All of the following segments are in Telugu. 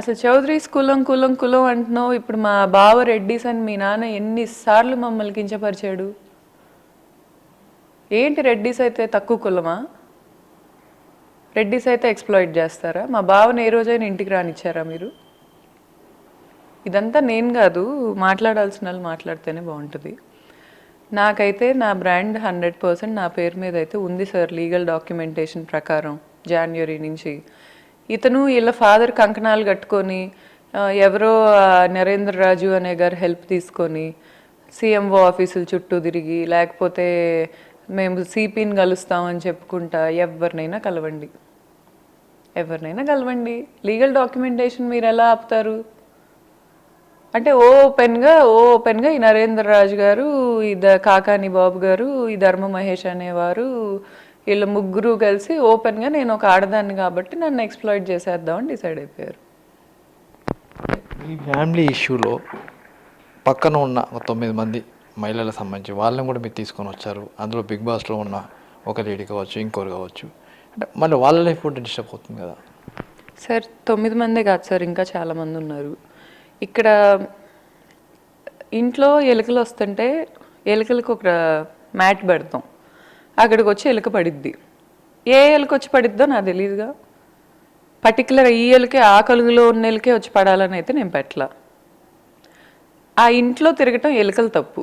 అసలు చౌదరీస్ కులం కులం కులం అంటున్నావు. ఇప్పుడు మా బావ రెడ్డిస్ అని మీ నాన్న ఎన్నిసార్లు మమ్మల్ని కించపరిచాడు. ఏంటి రెడ్డిస్ అయితే తక్కువ కులమా? రెడ్డిస్ అయితే ఎక్స్ప్లాయిట్ చేస్తారా? మా బావని ఏ రోజైనా ఇంటికి రానిచ్చారా మీరు? ఇదంతా నేను కాదు, మాట్లాడాల్సిన వాళ్ళు మాట్లాడితేనే బాగుంటుంది. నాకైతే నా బ్రాండ్ 100% నా పేరు మీద అయితే ఉంది సార్. లీగల్ డాక్యుమెంటేషన్ ప్రకారం జనవరి నుంచి ఇతను వీళ్ళ ఫాదర్ కంకణాలు కట్టుకొని ఎవరో నరేంద్ర రాజు అనే గారు హెల్ప్ తీసుకొని సీఎంఓ ఆఫీసుల చుట్టూ తిరిగి, లేకపోతే మేము సిపిని కలుస్తామని చెప్పుకుంటా ఎవరినైనా కలవండి, ఎవరినైనా కలవండి. లీగల్ డాక్యుమెంటేషన్ మీరు ఎలా ఆపుతారు? అంటే ఓపెన్గా ఈ నరేంద్ర రాజు గారు, ఈ కాకాని బాబు గారు, ఈ ధర్మ మహేష్ అనేవారు, వీళ్ళ ముగ్గురు కలిసి ఓపెన్గా నేను ఒక ఆడదాన్ని కాబట్టి నన్ను ఎక్స్ప్లాయిట్ చేసేద్దామని డిసైడ్ అయిపోయారు. ఈ ఫ్యామిలీ ఇష్యూలో పక్కన ఉన్న 9 మంది మహిళలకు సంబంధించి వాళ్ళని కూడా మీరు తీసుకొని వచ్చారు. అందులో బిగ్ బాస్లో ఉన్న ఒక లేడీ కావచ్చు, ఇంకోరు కావచ్చు. అంటే మళ్ళీ వాళ్ళ లైఫ్ కూడా డిస్టర్బ్ అవుతుంది కదా సార్. 9 మందే కాదు సార్, ఇంకా చాలామంది ఉన్నారు. ఇక్కడ ఇంట్లో ఎలుకలు వస్తుంటే ఎలుకలకు ఒక మ్యాట్ పెడతాం, అక్కడికి వచ్చి ఎలుక పడిద్ది. ఏ ఎలుక వచ్చి పడిద్దో నాకు తెలియదుగా. పర్టికులర్ ఈ ఎలుకే ఆ కలుగులో ఉన్న ఎలుకే వచ్చి పడాలని అయితే నేను పెట్టలా. ఆ ఇంట్లో తిరగటం ఎలుకలు తప్పు.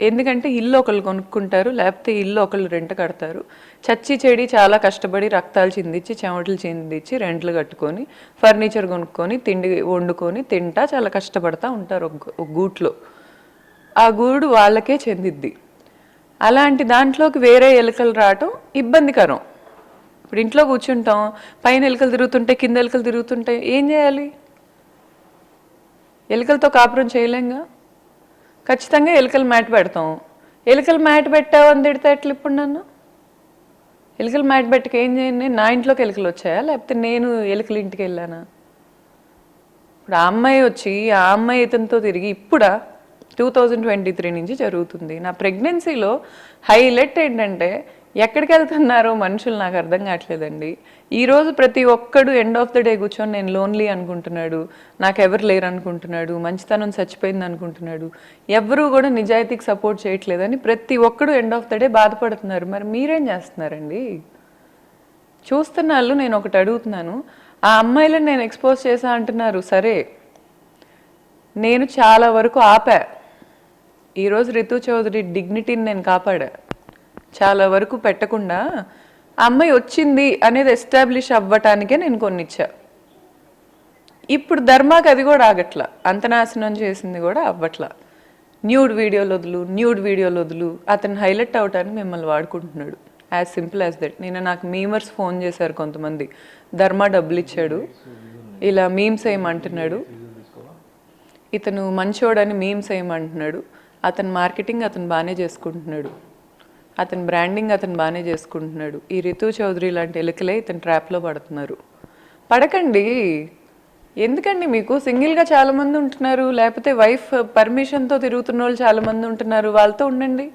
ఎందుకంటే ఇల్లు ఒకళ్ళు కొనుక్కుంటారు, లేకపోతే ఇల్లు ఒకళ్ళు రెంట్ కడతారు. చచ్చి చెడి చాలా కష్టపడి రక్తాలు చిందించి చెమటలు చిందించి రెంట్లు కట్టుకొని ఫర్నిచర్ కొనుక్కొని తిండి వండుకొని తింటా చాలా కష్టపడతా ఉంటారు ఒక గూట్లో. ఆ గూడు వాళ్ళకే చెందిద్ది. అలాంటి దాంట్లోకి వేరే ఎలుకలు రావటం ఇబ్బందికరం. ఇప్పుడు ఇంట్లో కూర్చుంటాం, పైన ఎలుకలు తిరుగుతుంటాయి, కింద ఎలుకలు తిరుగుతుంటాయి, ఏం చేయాలి? ఎలుకలతో కాపురం చేయలేంగా. ఖచ్చితంగా ఎలుకలు మ్యాట్ పెడతాం. ఎలుకలు మ్యాట్ పెట్టావు అని తిడితే ఎట్లా? ఇప్పుడు నన్ను ఎలుకలు మ్యాట్ పెట్టక ఏం చేయండి? నా ఇంట్లోకి ఎలుకలు వచ్చాయా, లేకపోతే నేను ఎలుకల ఇంటికి వెళ్ళానా? ఇప్పుడు ఆ అమ్మాయి వచ్చి ఆ అమ్మాయి ఇతనితో తిరిగి ఇప్పుడా 2023 నుంచి జరుగుతుంది. నా ప్రెగ్నెన్సీలో హైలైట్ ఏంటంటే ఎక్కడికి వెళ్తున్నారో మనుషులు నాకు అర్థం కావట్లేదండి. ఈరోజు ప్రతి ఒక్కడు ఎండ్ ఆఫ్ ద డే కూర్చొని నేను లోన్లీ అనుకుంటున్నాడు, నాకు ఎవరు లేరు అనుకుంటున్నాడు, మంచితనం చచ్చిపోయింది అనుకుంటున్నాడు. ఎవరూ కూడా నిజాయితీకి సపోర్ట్ చేయట్లేదని ప్రతి ఒక్కడు ఎండ్ ఆఫ్ ద డే బాధపడుతున్నారు. మరి మీరేం చేస్తున్నారండి? చూస్తున్న వాళ్ళు నేను ఒకటి అడుగుతున్నాను, ఆ అమ్మాయిలను నేను ఎక్స్పోజ్ చేశా అంటున్నారు, సరే నేను చాలా వరకు ఆపా. ఈరోజు రితు చౌదరి డిగ్నిటీని నేను కాపాడా. చాలా వరకు పెట్టకుండా ఆ అమ్మాయి వచ్చింది అనేది ఎస్టాబ్లిష్ అవ్వటానికే నేను కొన్నిచ్చా. ఇప్పుడు ధర్మాకి అది కూడా ఆగట్లా, అంతనాశనం చేసింది కూడా అవ్వట్లా. న్యూడ్ వీడియోలు వదులు అతను హైలైట్ అవటానికి మిమ్మల్ని వాడుకుంటున్నాడు. As simple as that. నేను నాకు మీమర్స్ ఫోన్ చేశారు కొంతమంది, ధర్మ డబ్బులు ఇచ్చాడు, ఇలా మీమ్స్ ఏమంటున్నాడు, ఇతను మంచోడని మీమ్స్ ఏమంటున్నాడు. అతని మార్కెటింగ్ అతను బాగానే చేసుకుంటున్నాడు, అతని బ్రాండింగ్ అతను బాగానే చేసుకుంటున్నాడు. ఈ రితు చౌదరి లాంటి ఎలుకలే ఇతను ట్రాప్లో పడుతున్నారు. పడకండి. ఎందుకండి? మీకు సింగిల్గా చాలామంది ఉంటున్నారు, లేకపోతే వైఫ్ పర్మిషన్తో తిరుగుతున్న వాళ్ళు చాలామంది ఉంటున్నారు, వాళ్ళతో ఉండండి.